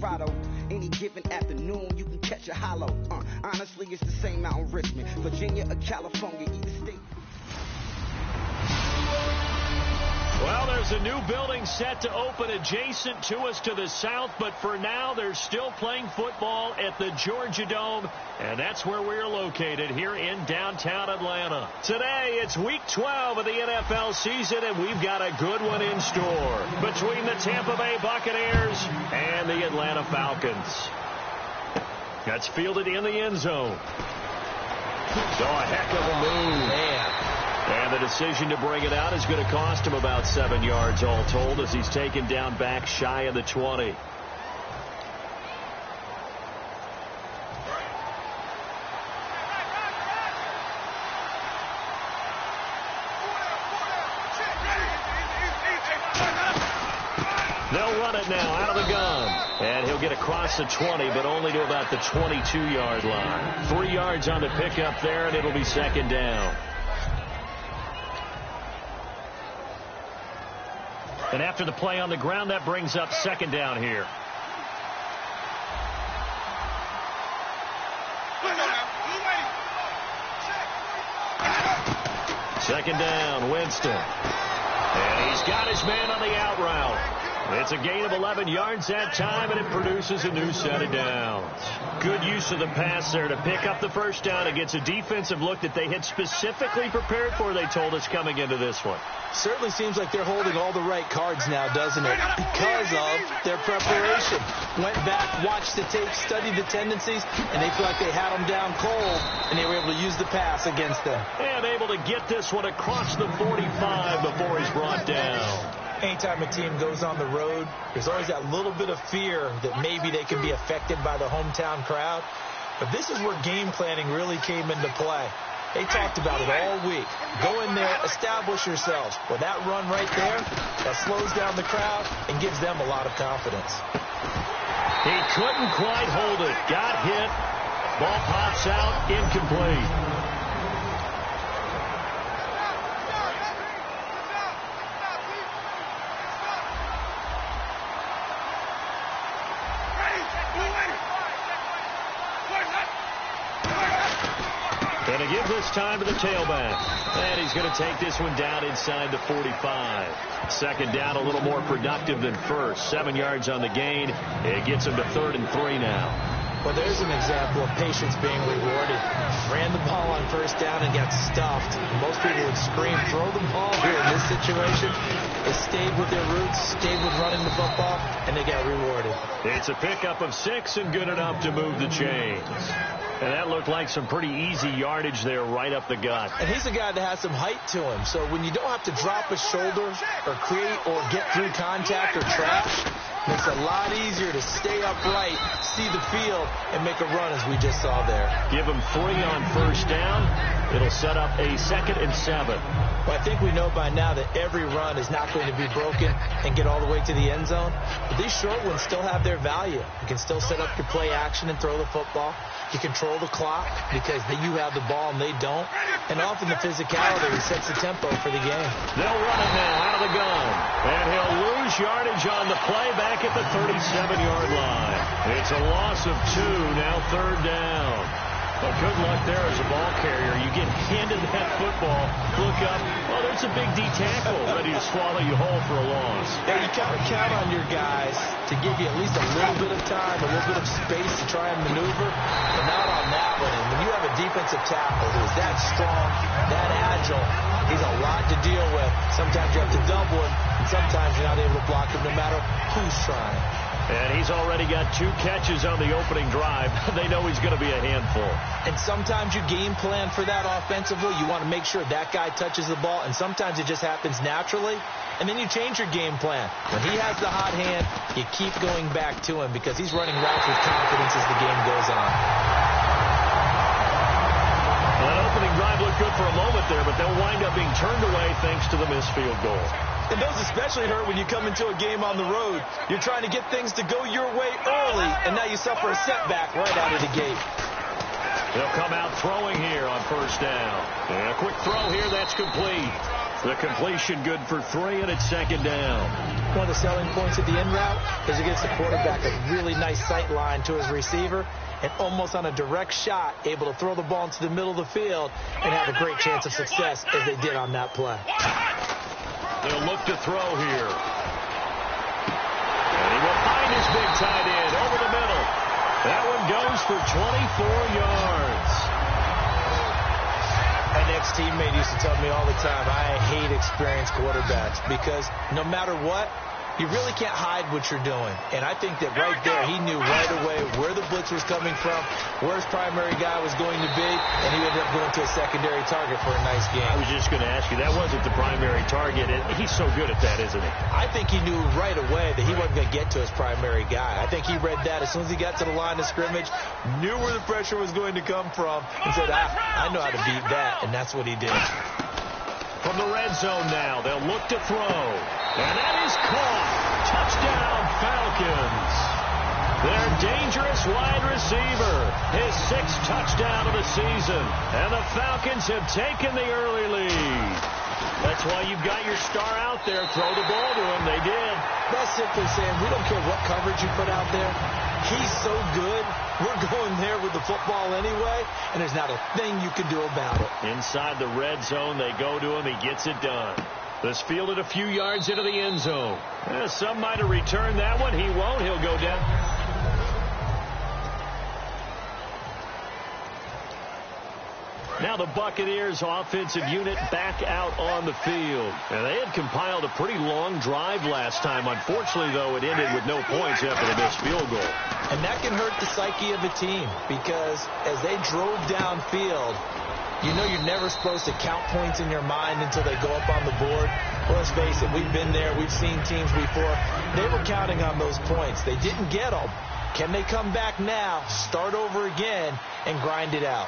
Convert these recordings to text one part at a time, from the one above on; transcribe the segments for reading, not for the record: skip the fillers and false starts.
Colorado. Any given afternoon, you can catch a hollow. Honestly, it's the same out in Richmond, Virginia or California, either state. Well, there's a new building set to open adjacent to us to the south, but for now, they're still playing football at the Georgia Dome, and that's where we're located here in downtown Atlanta. Today, it's Week 12 of the NFL season, and we've got a good one in store between the Tampa Bay Buccaneers and the Atlanta Falcons. That's fielded in the end zone. So a heck of a move. Man. And the decision to bring it out is going to cost him about 7 yards all told as he's taken down back shy of the 20. They'll run it now out of the gun. And he'll get across the 20, but only to about the 22-yard line. 3 yards on the pickup there, and it'll be second down. And after the play on the ground, that brings up second down here. Second down, Winston. And he's got his man on the out route. It's a gain of 11 yards that time, and it produces a new set of downs. Good use of the pass there to pick up the first down against a defensive look that they had specifically prepared for, they told us, coming into this one. Certainly seems like they're holding all the right cards now, doesn't it? Because of their preparation. Went back, watched the tape, studied the tendencies, and they feel like they had them down cold, and they were able to use the pass against them. And able to get this one across the 45 before he's brought down. Anytime a team goes on the road, there's always that little bit of fear that maybe they can be affected by the hometown crowd. But this is where game planning really came into play. They talked about it all week. Go in there, establish yourselves. Well, that run right there, that slows down the crowd and gives them a lot of confidence. He couldn't quite hold it. Got hit. Ball pops out, incomplete. And to give this time to the tailback. And he's going to take this one down inside the 45. Second down, a little more productive than first. 7 yards on the gain. It gets him to 3rd and 3 now. Well, there's an example of patience being rewarded. Ran the ball on first down and got stuffed. Most people would scream, throw the ball here in this situation. They stayed with their roots, stayed with running the football, and they got rewarded. It's a pickup of 6 and good enough to move the chains. And that looked like some pretty easy yardage there right up the gut. And he's a guy that has some height to him. So when you don't have to drop a shoulder or create or get through contact or trash, makes it a lot easier to stay upright, see the field, and make a run as we just saw there. Give him 3 on first down. It'll set up a 2nd and 7. Well, I think we know by now that every run is not going to be broken and get all the way to the end zone. But these short ones still have their value. You can still set up your play action and throw the football. You control the clock because you have the ball and they don't. And often the physicality sets the tempo for the game. They'll run it now out of the gun. And he'll lose yardage on the play back at the 37-yard line. It's a loss of 2, now 3rd down. But good luck there as a ball carrier. You get handed that football, look up, oh, there's a big D tackle ready to swallow you whole for a loss. Yeah, you count on your guys to give you at least a little bit of time, a little bit of space to try and maneuver, but not on that one. And when you have a defensive tackle who is that strong, that agile, he's a lot to deal with. Sometimes you have to double him, and sometimes you're not able to block him no matter who's trying. And he's already got 2 catches on the opening drive. They know he's going to be a handful. And sometimes you game plan for that offensively. You want to make sure that guy touches the ball, and sometimes it just happens naturally. And then you change your game plan. When he has the hot hand, you keep going back to him because he's running routes with confidence as the game goes on. Well, that opening drive looked good for a moment there, but they'll wind up being turned away thanks to the missed field goal. And those especially hurt when you come into a game on the road. You're trying to get things to go your way early, and now you suffer a setback right out of the gate. They'll come out throwing here on first down. And a quick throw here, that's complete. The completion good for 3, and it's second down. One of the selling points of the in route is it gives the quarterback a really nice sight line to his receiver and almost on a direct shot able to throw the ball into the middle of the field and have a great chance of success as they did on that play. They'll look to throw here. And he will find his big tight end over the middle. That one goes for 24 yards. An ex-teammate used to tell me all the time, I hate experienced quarterbacks because no matter what, you really can't hide what you're doing. And I think that right there, he knew right away where the blitz was coming from, where his primary guy was going to be, and he ended up going to a secondary target for a nice game. I was just going to ask you, that wasn't the primary target. He's so good at that, isn't he? I think he knew right away that he wasn't going to get to his primary guy. I think he read that as soon as he got to the line of scrimmage, knew where the pressure was going to come from, and said, I know how to beat that, and that's what he did. From the red zone now, they'll look to throw. And that is caught. Touchdown, Falcons. Their dangerous wide receiver. His 6th touchdown of the season. And the Falcons have taken the early lead. That's why you've got your star out there. Throw the ball to him. They did. That's simply saying we don't care what coverage you put out there. He's so good. We're going there with the football anyway, and there's not a thing you can do about it. Inside the red zone, they go to him. He gets it done. This fielded a few yards into the end zone. Some might have returned that one. He won't. He'll go down. Now the Buccaneers offensive unit back out on the field. And they had compiled a pretty long drive last time. Unfortunately, though, it ended with no points after the missed field goal. And that can hurt the psyche of a team because as they drove downfield, you know you're never supposed to count points in your mind until they go up on the board. Well, let's face it, we've been there. We've seen teams before. They were counting on those points. They didn't get them. Can they come back now, start over again, and grind it out?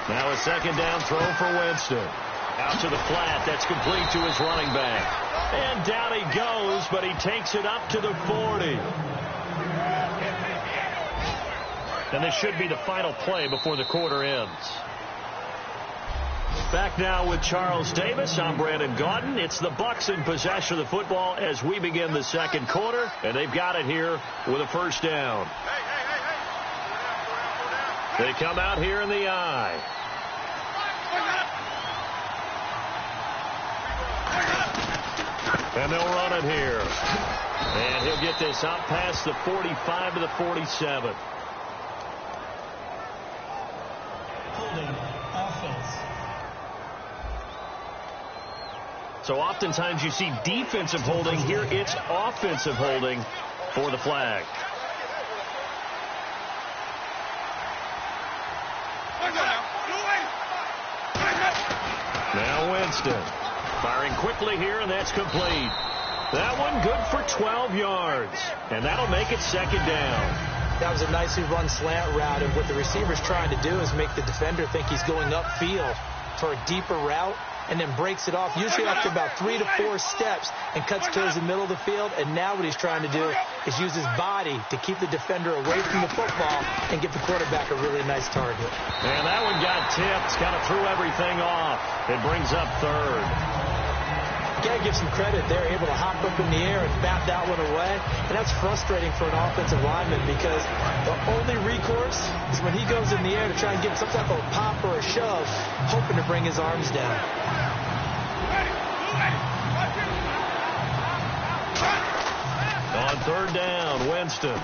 Now a second down throw for Winston. Out to the flat. That's complete to his running back. And down he goes, but he takes it up to the 40. And this should be the final play before the quarter ends. Back now with Charles Davis. I'm Brandon Gaudin. It's the Bucs in possession of the football as we begin the second quarter. And they've got it here with a first down. They come out here in the eye. And they'll run it here. And he'll get this out past the 45 to the 47. Holding offense. So oftentimes you see defensive holding. Here it's offensive holding for the flag. Now Winston firing quickly here, and that's complete. That one good for 12 yards, and that'll make it second down. That was a nicely run slant route, and what the receiver's trying to do is make the defender think he's going upfield for a deeper route, and then breaks it off, usually after about 3 to 4 steps, and cuts towards the middle of the field. And now what he's trying to do is use his body to keep the defender away from the football and get the quarterback a really nice target. And that one got tipped, kind of threw everything off. It brings up third. Got to give some credit. They're able to hop up in the air and bat that one away. And that's frustrating for an offensive lineman because the only recourse is when he goes in the air to try and get some type of pop or a shove, hoping to bring his arms down. On third down, Winston.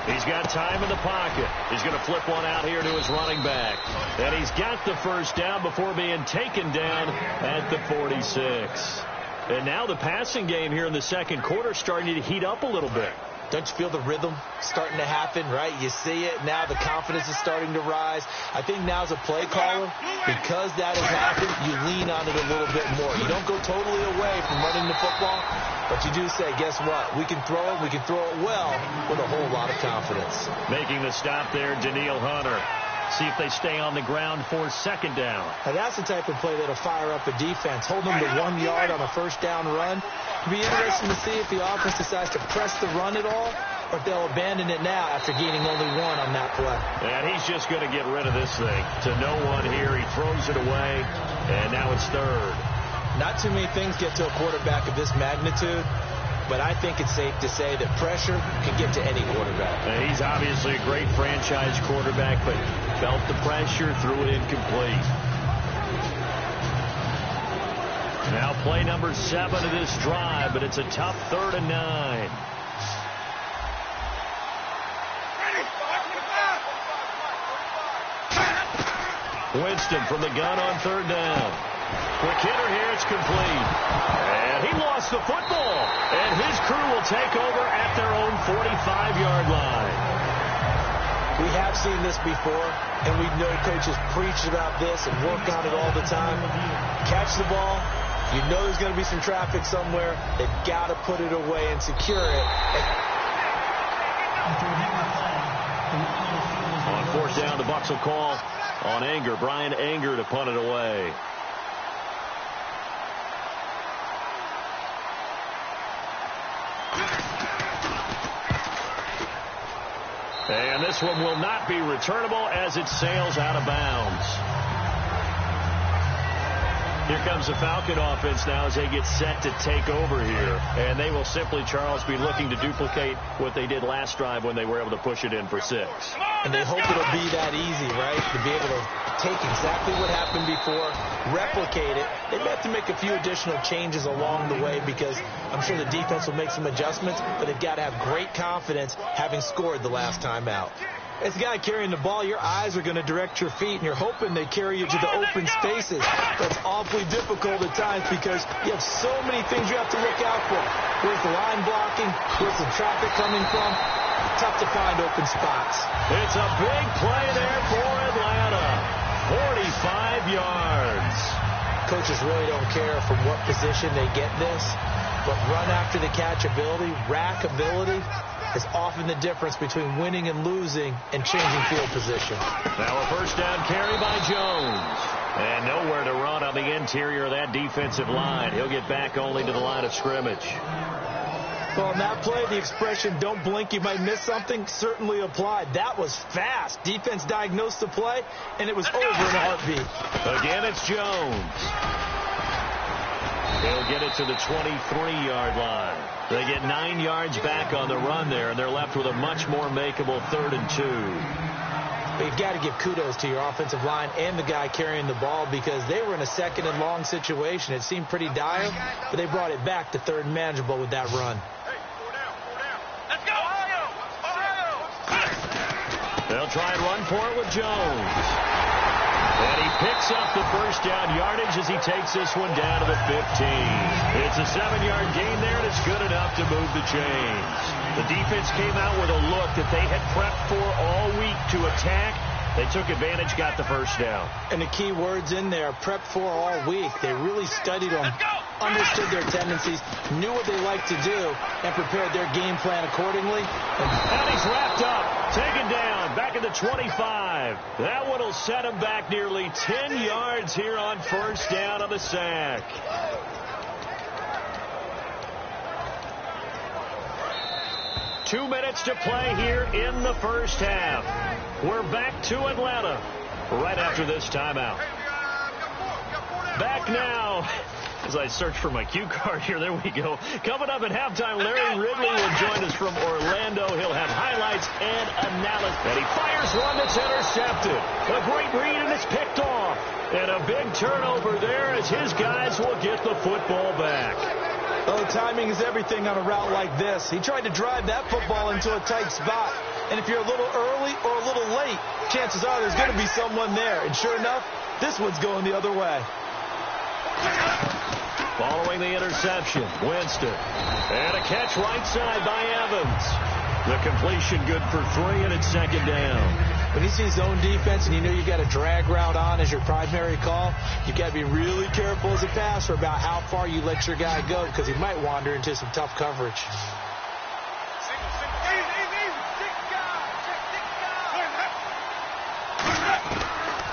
He's got time in the pocket. He's going to flip one out here to his running back. And he's got the first down before being taken down at the 46. And now the passing game here in the second quarter starting to heat up a little bit. Don't you feel the rhythm starting to happen, right? You see it now. The confidence is starting to rise. I think now as a play caller, because that has happened, you lean on it a little bit more. You don't go totally away from running the football, but you do say, guess what? We can throw it. We can throw it well with a whole lot of confidence. Making the stop there, Daniil Hunter. See if they stay on the ground for second down. Now that's the type of play that'll fire up a defense. Hold them to 1 yard on a first down run. It'll be interesting to see if the offense decides to press the run at all or if they'll abandon it now after gaining only one on that play. And he's just going to get rid of this thing to no one here. He throws it away, and now it's third. Not too many things get to a quarterback of this magnitude, but I think it's safe to say that pressure can get to any quarterback. And he's obviously a great franchise quarterback, but felt the pressure, threw it incomplete. Now play number 7 of this drive, but it's a tough 3rd and 9. Winston from the gun on 3rd down. Quick hitter here, it's complete. And he lost the football. And his crew will take over at their own 45-yard line. We have seen this before, and we know coaches preach about this and work on it all the time. Catch the ball. You know there's going to be some traffic somewhere. They've got to put it away and secure it. On 4th down, the Bucs will call on Anger. Brian Anger to punt it away. And this one will not be returnable as it sails out of bounds. Here comes the Falcon offense now as they get set to take over here. And they will simply, Charles, be looking to duplicate what they did last drive when they were able to push it in for 6. And they hope it'll be that easy, right? To be able to take exactly what happened before, replicate it. They may have to make a few additional changes along the way because I'm sure the defense will make some adjustments, but they've got to have great confidence having scored the last time out. As a guy carrying the ball, your eyes are going to direct your feet, and you're hoping they carry you to the open spaces. That's awfully difficult at times because you have so many things you have to look out for. Where's the line blocking? Where's the traffic coming from? Tough to find open spots. It's a big play there for Atlanta. 45 yards. Coaches really don't care from what position they get this, but run after the catch ability, rack ability, is often the difference between winning and losing and changing field position. Now a 1st down carry by Jones. And nowhere to run on the interior of that defensive line. He'll get back only to the line of scrimmage. Well, on that play, the expression, don't blink, you might miss something, certainly applied. That was fast. Defense diagnosed the play, and it was over in a heartbeat. Again, it's Jones. They'll get it to the 23-yard line. They get 9 yards back on the run there, and they're left with a much more makeable 3rd and 2. But you've got to give kudos to your offensive line and the guy carrying the ball because they were in a 2nd and long situation. It seemed pretty dire, but they brought it back to 3rd and manageable with that run. Let's go! They'll try and run for it with Jones. And he picks up the 1st down yardage as he takes this one down to the 15. It's a 7-yard gain there, and it's good enough to move the chains. The defense came out with a look that they had prepped for all week to attack. They took advantage, got the 1st down. And the key words in there, prepped for all week. They really studied them, understood their tendencies, knew what they liked to do, and prepared their game plan accordingly. And he's wrapped up, taken down, back at the 25. That one will set him back nearly 10 yards here on 1st down on the sack. Two minutes to play here in the 1st half. We're back to Atlanta right after this timeout. Back now. As I search for my cue card here, there we go. Coming up at halftime, Larry Ridley will join us from Orlando. He'll have highlights and analysis. And he fires one that's intercepted. A great read, and it's picked off. And a big turnover there as his guys will get the football back. Oh, timing is everything on a route like this. He tried to drive that football into a tight spot. And if you're a little early or a little late, chances are there's going to be someone there. And sure enough, this one's going the other way. Following the interception, Winston. And a catch right side by Evans. The completion good for 3, and it's 2nd down. When you see zone defense and you know you've got a drag route on as your primary call, you've got to be really careful as a passer about how far you let your guy go because he might wander into some tough coverage.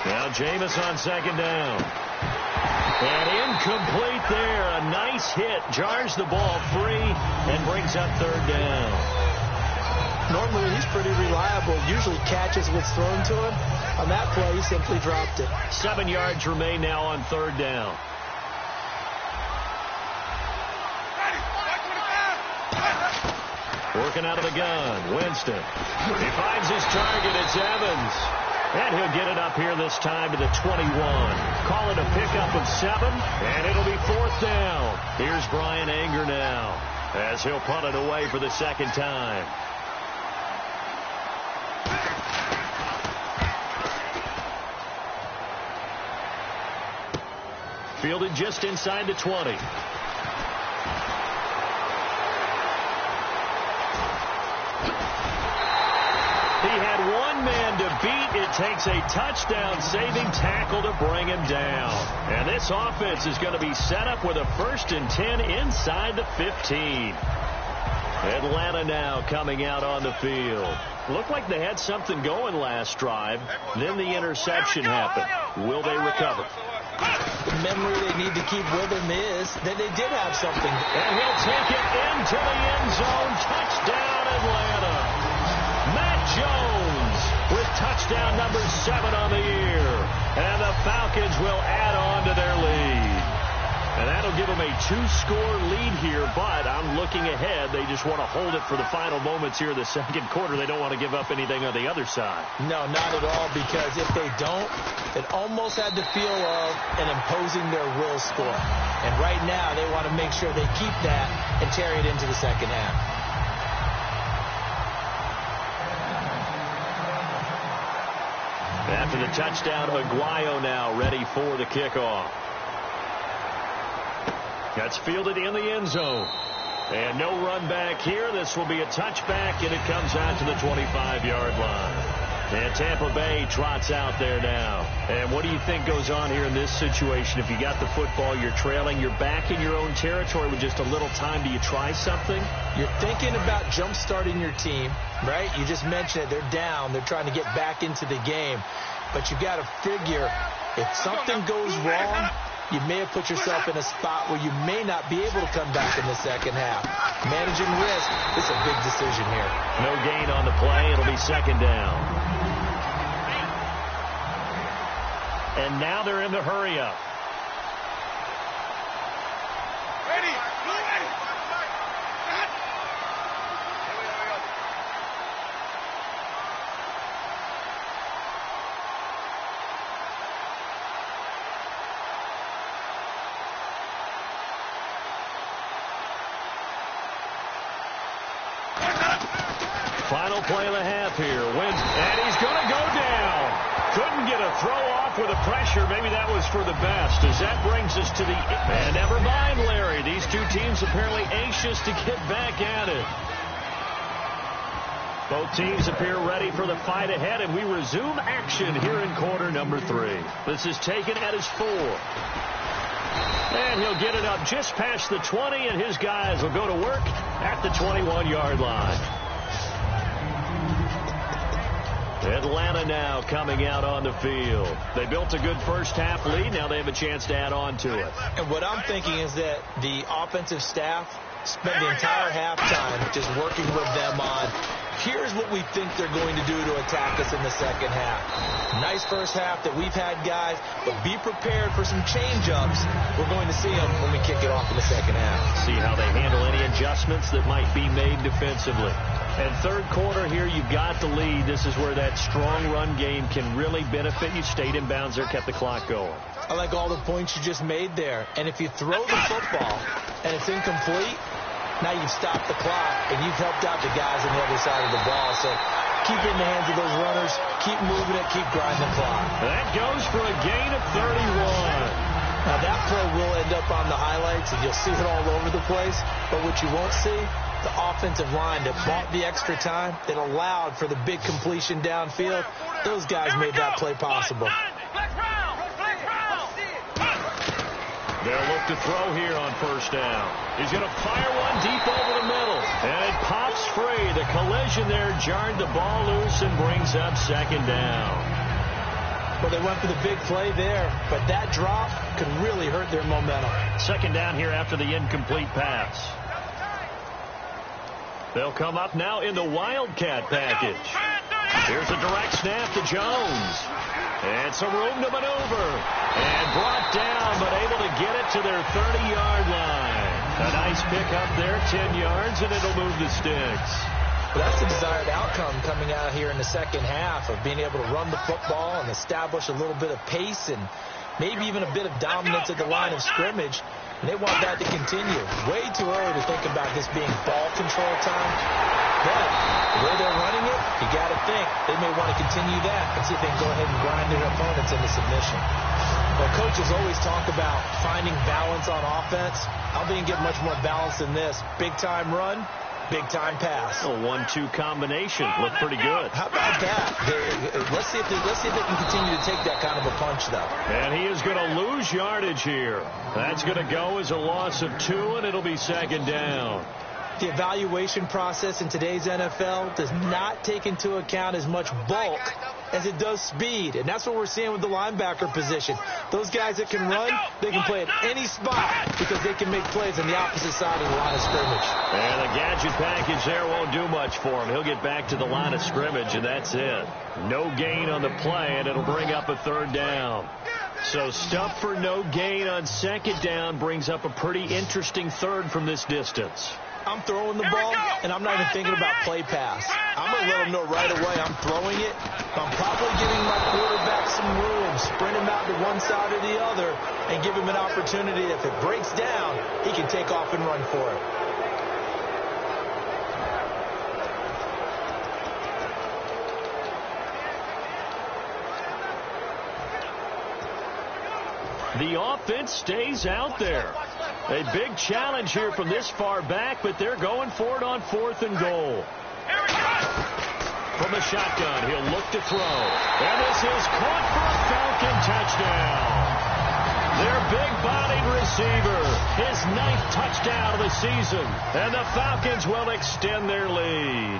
Now Jameis on 2nd down. And incomplete there. A nice hit. Jars the ball free and brings up 3rd down. Normally, he's pretty reliable. Usually catches what's thrown to him. On that play, he simply dropped it. 7 yards remain now on third down. Working out of the gun, Winston. He finds his target. It's Evans. And he'll get it up here this time to the 21. Call it a pickup of 7, and it'll be fourth down. Here's Brian Anger now as he'll punt it away for the second time. Fielded just inside the 20. He had one man to beat. It takes a touchdown-saving tackle to bring him down. And this offense is going to be set up with a 1st and 10 inside the 15. Atlanta now coming out on the field. Looked like they had something going last drive. Then the interception happened. Will they recover? The memory they need to keep with him is that they did have something. And he'll take it into the end zone. Touchdown, Atlanta. Matt Jones with touchdown number 7 on the year. And the Falcons will add on to their lead. And that'll give them a 2-score lead here, but I'm looking ahead. They just want to hold it for the final moments here in the second quarter. They don't want to give up anything on the other side. No, not at all, because if they don't, it almost had the feel of an imposing their will score. And right now, they want to make sure they keep that and carry it into the second half. After the touchdown, Aguayo now ready for the kickoff. That's fielded in the end zone. And no run back here. This will be a touchback, and it comes out to the 25-yard line. And Tampa Bay trots out there now. And what do you think goes on here in this situation? If you got the football, you're trailing, you're back in your own territory with just a little time. Do you try something? You're thinking about jump-starting your team, right? You just mentioned it. They're down. They're trying to get back into the game. But you got to figure if something goes wrong, you may have put yourself in a spot where you may not be able to come back in the second half. Managing risk is a big decision here. No gain on the play. It'll be second down. And now they're in the hurry-up. Ready. Final play of the half here. Wins, and he's going to go down. Couldn't get a throw off with the pressure. Maybe that was for the best, as that brings us to the... And never mind, Larry. These two teams apparently anxious to get back at it. Both teams appear ready for the fight ahead, and we resume action here in quarter number 3. This is taken at his 4. And he'll get it up just past the 20, and his guys will go to work at the 21-yard line. Atlanta now coming out on the field. They built a good first-half lead. Now they have a chance to add on to it. And what I'm thinking is that the offensive staff spent the entire halftime just working with them on, here's what we think they're going to do to attack us in the second half. Nice first half that we've had, guys, but be prepared for some change-ups. We're going to see them when we kick it off in the second half. See how they handle any adjustments that might be made defensively. And third quarter here, you've got the lead. This is where that strong run game can really benefit you. Stayed in bounds there, kept the clock going. I like all the points you just made there. And if you throw the football and it's incomplete, now you've stopped the clock and you've helped out the guys on the other side of the ball. So keep it in the hands of those runners. Keep moving it. Keep grinding the clock. That goes for a gain of 31. Now that play will end up on the highlights and you'll see it all over the place. But what you won't see, the offensive line that bought the extra time, that allowed for the big completion downfield, those guys made that play possible. They'll look to throw here on first down. He's going to fire one deep over the middle. And it pops free. The collision there jarred the ball loose and brings up second down. Well, they went for the big play there, but that drop could really hurt their momentum. Second down here after the incomplete pass. They'll come up now in the Wildcat package. Here's a direct snap to Jones. And some room to maneuver. And brought down, but able to get it to their 30-yard line. A nice pickup there, 10 yards, and it'll move the sticks. Well, that's the desired outcome coming out here in the second half of being able to run the football and establish a little bit of pace and maybe even a bit of dominance at the line of scrimmage. And they want that to continue. Way too early to think about this being ball control time. But the way they're running it, you got to think they may want to continue that and see if they can go ahead and grind their opponents into submission. Well, coaches always talk about finding balance on offense. I don't think you can get much more balance than this. Big-time run, big-time pass. A 1-2 combination. Looked pretty good. How about that? Let's see if they can continue to take that kind of a punch, though. And he is going to lose yardage here. That's going to go as a loss of 2, and it'll be second down. The evaluation process in today's NFL does not take into account as much bulk as it does speed. And that's what we're seeing with the linebacker position. Those guys that can run, they can play at any spot because they can make plays on the opposite side of the line of scrimmage. And the gadget package there won't do much for him. He'll get back to the line of scrimmage, and that's it. No gain on the play, and it'll bring up a third down. So stuff for no gain on second down brings up a pretty interesting third from this distance. I'm throwing the ball, and I'm not even thinking about play pass. I'm going to let him know right away I'm throwing it. I'm probably giving my quarterback some room, sprint him out to one side or the other, and give him an opportunity. If it breaks down, he can take off and run for it. The offense stays out there. A big challenge here from this far back, but they're going for it on 4th and goal. From the shotgun, he'll look to throw. And this is caught for a Falcon touchdown. Their big-bodied receiver, his 9th touchdown of the season. And the Falcons will extend their lead.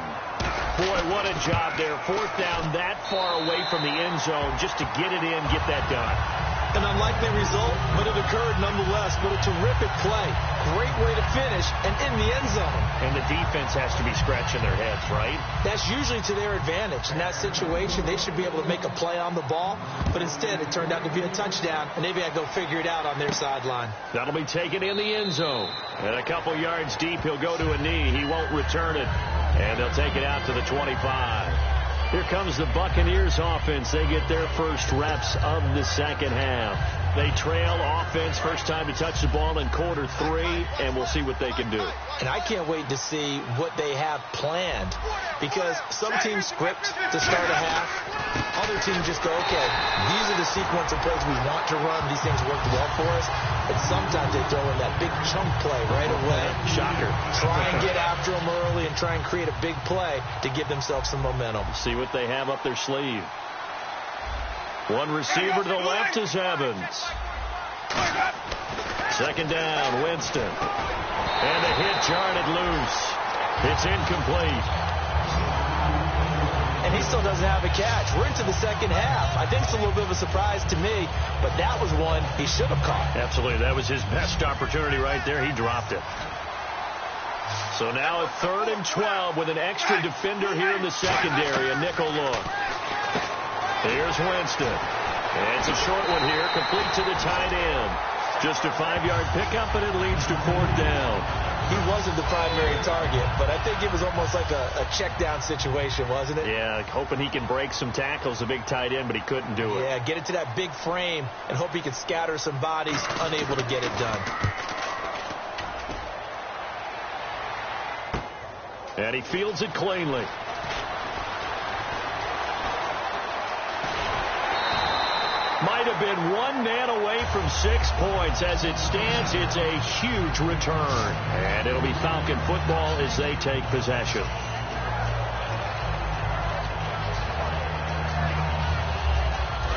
Boy, what a job there. 4th down that far away from the end zone just to get it in, get that done. An unlikely result, but it occurred nonetheless. But a terrific play. Great way to finish and in the end zone. And the defense has to be scratching their heads, right? That's usually to their advantage. In that situation, they should be able to make a play on the ball. But instead, it turned out to be a touchdown, and they've got to go figure it out on their sideline. That'll be taken in the end zone. And a couple yards deep, he'll go to a knee. He won't return it. And they'll take it out to the 25. Here comes the Buccaneers offense. They get their first reps of the second half. They trail offense, first time to touch the ball in quarter 3, and we'll see what they can do. And I can't wait to see what they have planned, because some teams script to start a half. Other teams just go, okay, these are the sequence of plays we want to run. These things work well for us. And sometimes they throw in that big chunk play right away. Shocker. Try and get after them early and try and create a big play to give themselves some momentum. See what they have up their sleeve. One receiver to the left is Evans. Second down, Winston. And the hit jarred it loose. It's incomplete. And he still doesn't have a catch. We're into the second half. I think it's a little bit of a surprise to me, but that was one he should have caught. Absolutely. That was his best opportunity right there. He dropped it. So now a 3rd and 12 with an extra defender here in the secondary. A nickel look. Here's Winston. And it's a short one here, complete to the tight end. Just a 5-yard pickup, and it leads to 4th down. He wasn't the primary target, but I think it was almost like a check-down situation, wasn't it? Yeah, hoping he can break some tackles, a big tight end, but he couldn't do it. Yeah, get it to that big frame and hope he can scatter some bodies, unable to get it done. And he fields it cleanly. Might have been one man away from 6 points. As it stands, it's a huge return. And it'll be Falcon football as they take possession.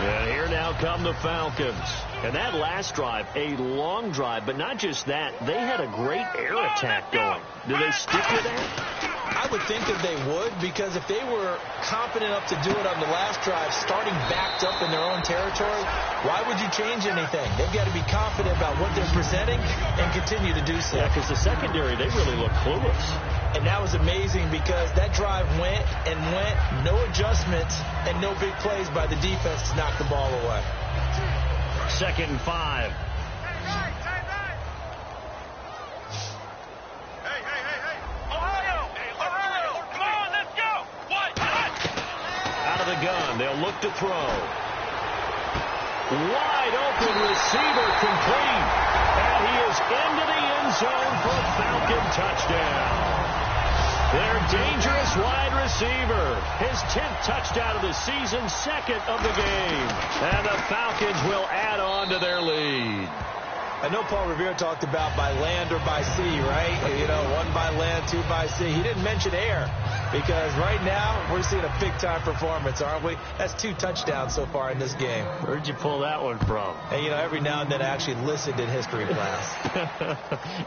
And here now come the Falcons. And that last drive, a long drive, but not just that. They had a great air attack going. Do they stick with that? I would think that they would, because if they were confident enough to do it on the last drive, starting backed up in their own territory, why would you change anything? They've got to be confident about what they're presenting and continue to do so. Yeah, because the secondary, they really look clueless. And that was amazing because that drive went and went, no adjustments and no big plays by the defense to knock the ball away. 2nd and 5. Gun. They'll look to throw. Wide open receiver complete. And he is into the end zone for a Falcon touchdown. Their dangerous wide receiver. His 10th touchdown of the season, 2nd of the game. And the Falcons will add on to their lead. I know Paul Revere talked about by land or by sea, right? You know, 1 by land, 2 by sea. He didn't mention air because right now we're seeing a big-time performance, aren't we? That's 2 touchdowns so far in this game. Where'd you pull that one from? And, you know, every now and then I actually listened in history class.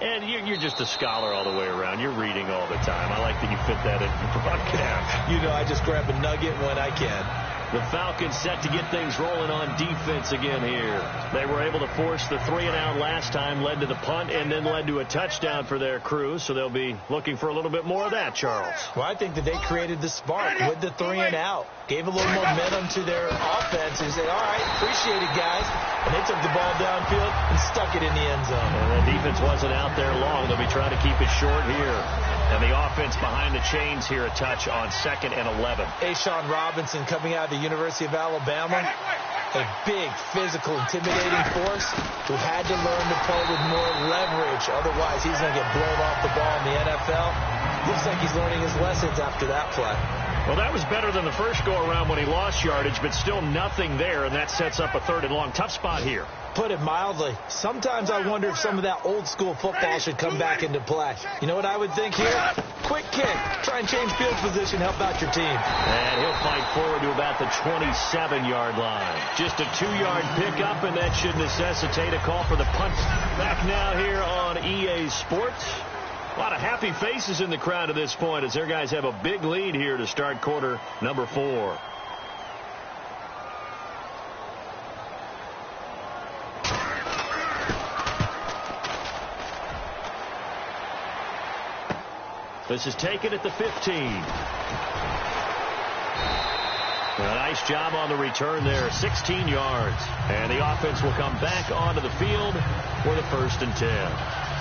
And you're just a scholar all the way around. You're reading all the time. I like that you fit that in your broadcast. You know, I just grab a nugget when I can. The Falcons set to get things rolling on defense again here. They were able to force the 3-and-out last time, led to the punt, and then led to a touchdown for their crew, so they'll be looking for a little bit more of that, Charles. Well, I think that they created the spark with the 3-and-out. Gave a little momentum to their offense and said, all right, appreciate it, guys. And they took the ball downfield and stuck it in the end zone. And the defense wasn't out there long. They'll be trying to keep it short here. And the offense behind the chains here, a touch on 2nd and 11. Ashawn Robinson coming out of the University of Alabama. A big, physical, intimidating force who had to learn to play with more leverage. Otherwise, he's going to get blown off the ball in the NFL. Looks like he's learning his lessons after that play. Well, that was better than the first go-around when he lost yardage, but still nothing there, and that sets up a 3rd and long. Tough spot here. Put it mildly. Sometimes I wonder if some of that old-school football should come back into play. You know what I would think here? Quick kick. Try and change field position. Help out your team. And he'll fight forward to about the 27-yard line. Just a 2-yard pickup, and that should necessitate a call for the punt. Back now here on EA Sports. A lot of happy faces in the crowd at this point as their guys have a big lead here to start quarter number 4. This is taken at the 15. A nice job on the return there, 16 yards. And the offense will come back onto the field for the 1st and 10.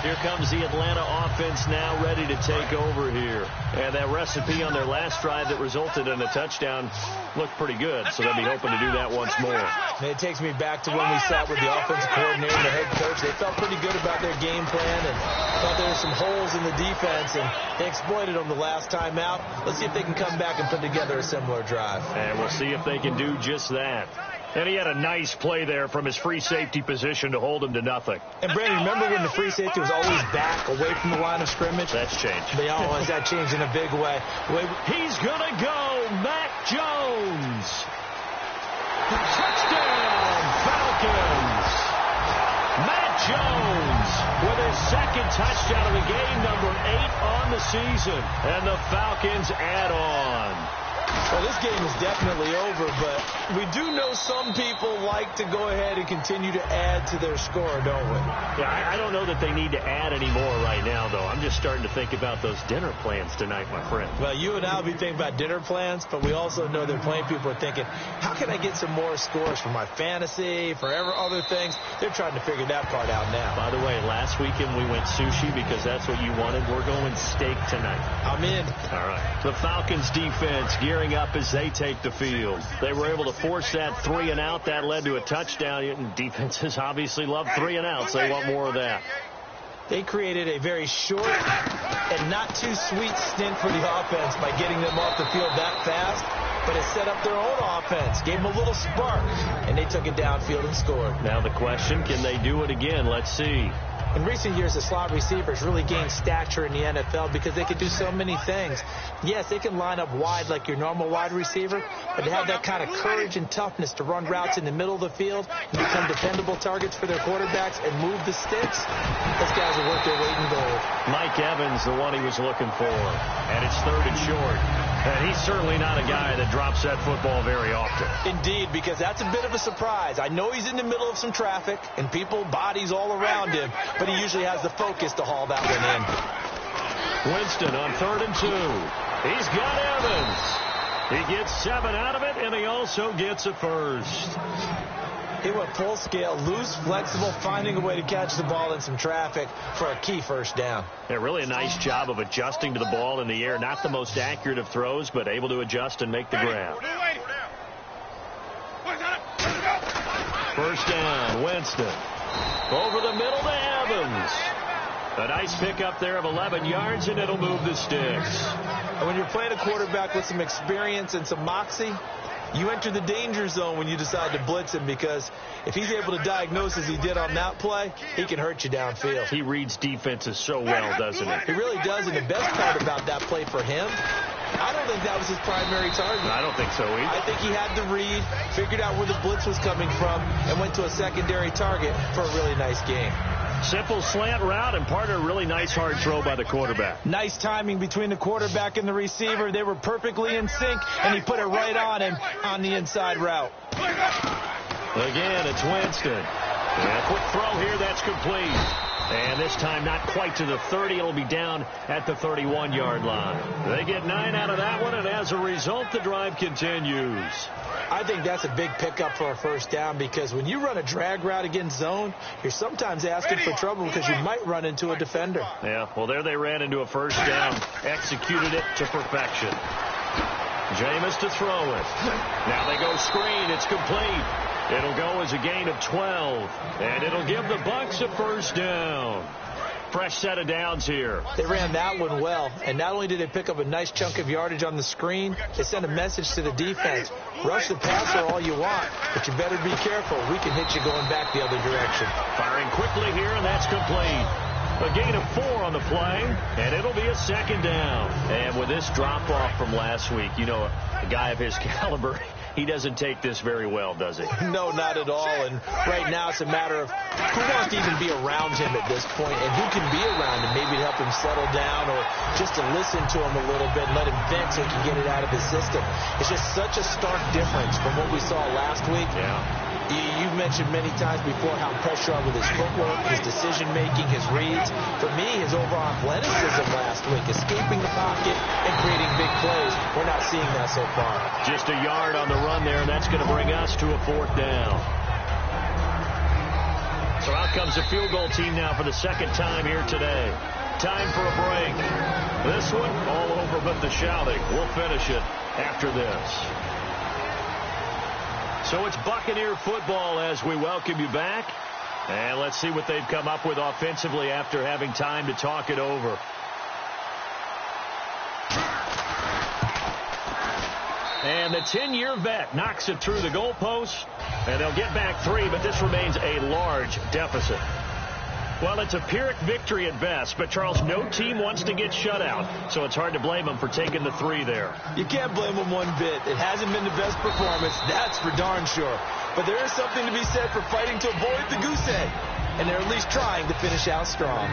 Here comes the Atlanta offense now ready to take over here. And that recipe on their last drive that resulted in a touchdown looked pretty good, so they'll be hoping to do that once more. And it takes me back to when we sat with the offensive coordinator and the head coach. They felt pretty good about their game plan and thought there were some holes in the defense, and they exploited them the last time out. Let's see if they can come back and put together a similar drive. And we'll see if they can do just that. And he had a nice play there from his free safety position to hold him to nothing. And, Brandon, remember when the free safety was always back away from the line of scrimmage? That's changed. They always got changed in a big way. He's going to go. Mac Jones. Touchdown, Falcons. Matt Jones with his 2nd touchdown of the game, number 8 on the season. And the Falcons add on. Well, this game is definitely over, but we do know some people like to go ahead and continue to add to their score, don't we? Yeah, I don't know that they need to add any more right now, though. I'm just starting to think about those dinner plans tonight, my friend. Well, you and I will be thinking about dinner plans, but we also know that plenty of people are thinking, how can I get some more scores for my fantasy, for other things? They're trying to figure that part out now. By the way, last weekend we went sushi because that's what you wanted. We're going steak tonight. I'm in. All right. The Falcons defense gearing up as they take the field. They were able to force that 3-and-out. That led to a touchdown. And defenses obviously love 3-and-outs. They want more of that. They created a very short and not too sweet stint for the offense by getting them off the field that fast. But it set up their own offense, gave them a little spark, and they took it downfield and scored. Now the question, can they do it again? Let's see. In recent years, the slot receivers really gained stature in the NFL because they could do so many things. Yes, they can line up wide like your normal wide receiver, but to have that kind of courage and toughness to run routes in the middle of the field and become dependable targets for their quarterbacks and move the sticks, those guys are worth their weight in gold. Mike Evans, the one he was looking for, and it's 3rd and short. And he's certainly not a guy that drops that football very often. Indeed, because that's a bit of a surprise. I know he's in the middle of some traffic and people, bodies all around him, but he usually has the focus to haul that one in. Winston on 3rd and 2. He's got Evans. He gets 7 out of it, and he also gets a first. He went full scale, loose, flexible, finding a way to catch the ball in some traffic for a key first down. Yeah, really a nice job of adjusting to the ball in the air. Not the most accurate of throws, but able to adjust and make the grab. First down, Winston. Over the middle to Evans. A nice pickup there of 11 yards, and it'll move the sticks. And when you're playing a quarterback with some experience and some moxie, you enter the danger zone when you decide to blitz him, because if he's able to diagnose as he did on that play, he can hurt you downfield. He reads defenses so well, doesn't he? He really does, and the best part about that play for him, I don't think that was his primary target. I don't think so either. I think he had the read, figured out where the blitz was coming from, and went to a secondary target for a really nice game. Simple slant route and part of a really nice hard throw by the quarterback. Nice timing between the quarterback and the receiver. They were perfectly in sync, and he put it right on him on the inside route. Again, it's Winston. And a quick throw here, that's complete. And this time not quite to the 30. It'll be down at the 31-yard line. They get 9 out of that one, and as a result, the drive continues. I think that's a big pickup for a first down, because when you run a drag route against zone, you're sometimes asking for trouble because you might run into a defender. Yeah, well, there they ran into a first down. Executed it to perfection. Jameis to throw it. Now they go screen. It's complete. It'll go as a gain of 12, and it'll give the Bucs a first down. Fresh set of downs here. They ran that one well, and not only did they pick up a nice chunk of yardage on the screen, they sent a message to the defense. Rush the passer all you want, but you better be careful. We can hit you going back the other direction. Firing quickly here, and that's complete. A gain of 4 on the play, and it'll be a second down. And with this drop-off from last week, you know, a guy of his caliber, he doesn't take this very well, does he? No, not at all. And right now it's a matter of who wants to even be around him at this point, and who can be around him, maybe to help him settle down or just to listen to him a little bit and let him vent so he can get it out of his system. It's just such a stark difference from what we saw last week. Yeah. You've mentioned many times before how impressed you are with his footwork, his decision-making, his reads. For me, his overall athleticism last week, escaping the pocket and creating big plays. We're not seeing that so far. Just a yard on the run there, and that's going to bring us to a 4th down. So out comes the field goal team now for the second time here today. Time for a break. This one, all over but the shouting. We'll finish it after this. So it's Buccaneer football as we welcome you back. And let's see what they've come up with offensively after having time to talk it over. And the 10-year vet knocks it through the goalpost. And they'll get back 3, but this remains a large deficit. Well, it's a Pyrrhic victory at best, but, Charles, no team wants to get shut out, so it's hard to blame them for taking the 3 there. You can't blame them one bit. It hasn't been the best performance, that's for darn sure. But there is something to be said for fighting to avoid the goose egg, and they're at least trying to finish out strong.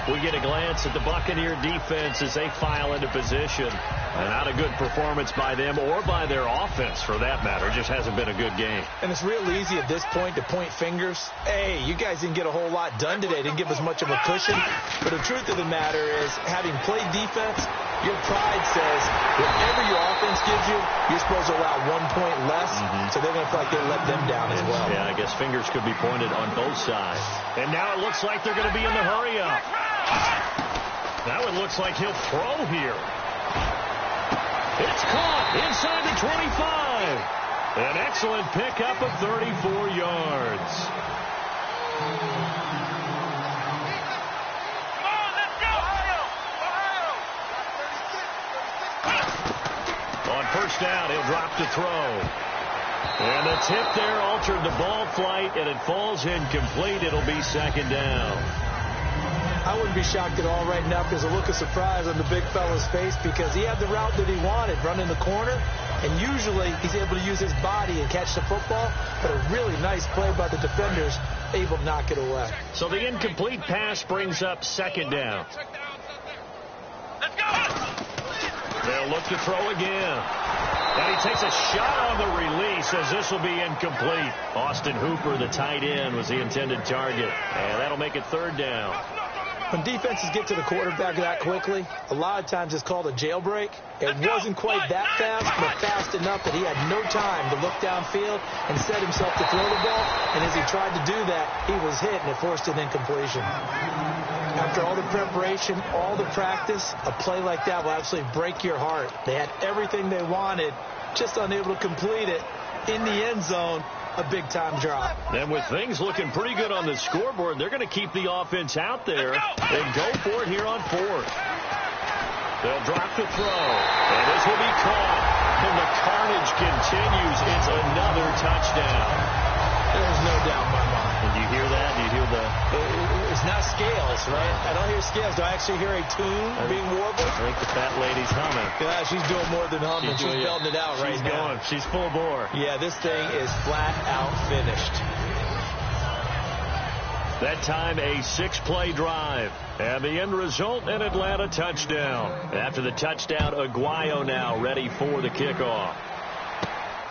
We get a glance at the Buccaneer defense as they file into position. And not a good performance by them or by their offense, for that matter. It just hasn't been a good game. And it's real easy at this point to point fingers. Hey, you guys didn't get a whole lot done today. Didn't give us much of a cushion. But the truth of the matter is, having played defense, your pride says whatever your offense gives you, you're supposed to allow 1 point less. So they're going to feel like they let them down as well. Yeah, I guess fingers could be pointed on both sides. And now it looks like they're going to be in the hurry-up. Now it looks like he'll throw here. It's caught inside the 25. An excellent pickup of 34 yards. Come on, let's go! On first down, he'll drop to throw. And the tip there altered the ball flight, and it falls incomplete. It'll be second down. I wouldn't be shocked at all right now if there's a look of surprise on the big fella's face, because he had the route that he wanted, running the corner, and usually he's able to use his body and catch the football, but a really nice play by the defenders, able to knock it away. So the incomplete pass brings up second down. Let's go! They'll look to throw again. And he takes a shot on the release as this will be incomplete. Austin Hooper, the tight end, was the intended target. And that'll make it third down. When defenses get to the quarterback that quickly, a lot of times it's called a jailbreak. It wasn't quite that fast, but fast enough that he had no time to look downfield and set himself to throw the ball. And as he tried to do that, he was hit, and it forced an incompletion. After all the preparation, all the practice, a play like that will absolutely break your heart. They had everything they wanted, just unable to complete it. In the end zone, a big-time drop. And with things looking pretty good on the scoreboard, they're going to keep the offense out there and go for it here on fourth. They'll drop the throw, and this will be caught. And the carnage continues. It's another touchdown. There's no doubt in my mind. And do you hear that? Do you hear the... It's not scales, right? I don't hear scales. Do I actually hear a tune being warbled? I think the fat lady's humming. Yeah, she's doing more than humming. She's belting it out right now. She's full bore. Yeah, this thing is flat out finished. That time, a 6-play drive. And the end result, an Atlanta touchdown. After the touchdown, Aguayo now ready for the kickoff.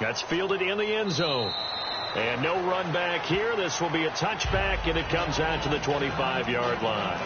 That's fielded in the end zone. And no run back here. This will be a touchback, and it comes out to the 25-yard line.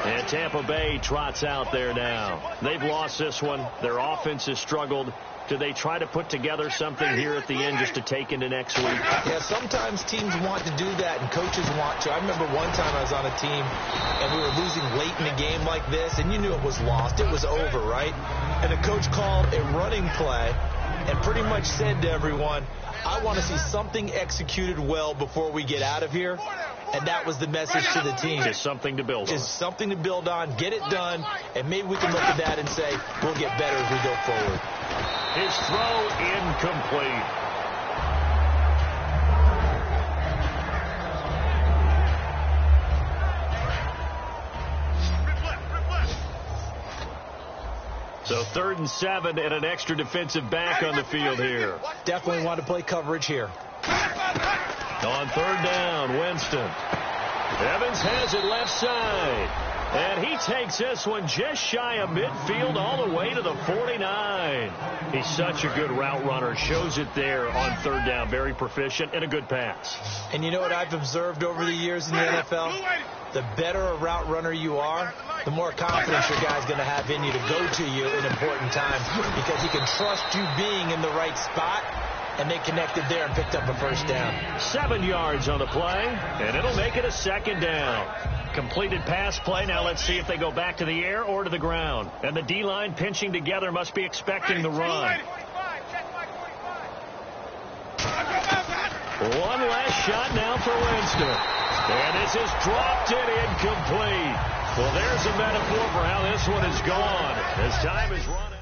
And Tampa Bay trots out there now. They've lost this one. Their offense has struggled. Do they try to put together something here at the end just to take into next week? Yeah, sometimes teams want to do that, and coaches want to. I remember one time I was on a team, and we were losing late in a game like this, and you knew it was lost. It was over, right? And the coach called a running play and pretty much said to everyone, I want to see something executed well before we get out of here. And that was the message to the team. Just something to build on. Just something to build on, get it done, and maybe we can look at that and say, we'll get better as we go forward. His throw incomplete. So 3rd and 7 and an extra defensive back on the field here. Definitely want to play coverage here. On 3rd down, Winston. Evans has it left side. And he takes this one just shy of midfield all the way to the 49. He's such a good route runner. Shows it there on 3rd down. Very proficient and a good pass. And you know what I've observed over the years in the NFL? The better a route runner you are, the more confidence your guy's going to have in you to go to you in important times because he can trust you being in the right spot. And they connected there and picked up a 1st down. 7 yards on the play, and it'll make it a 2nd down. Completed pass play. Now let's see if they go back to the air or to the ground. And the D-line pinching together must be expecting the run. One last shot now for Winston. And this is dropped and incomplete. Well, there's a metaphor for how this one is gone. As time is running.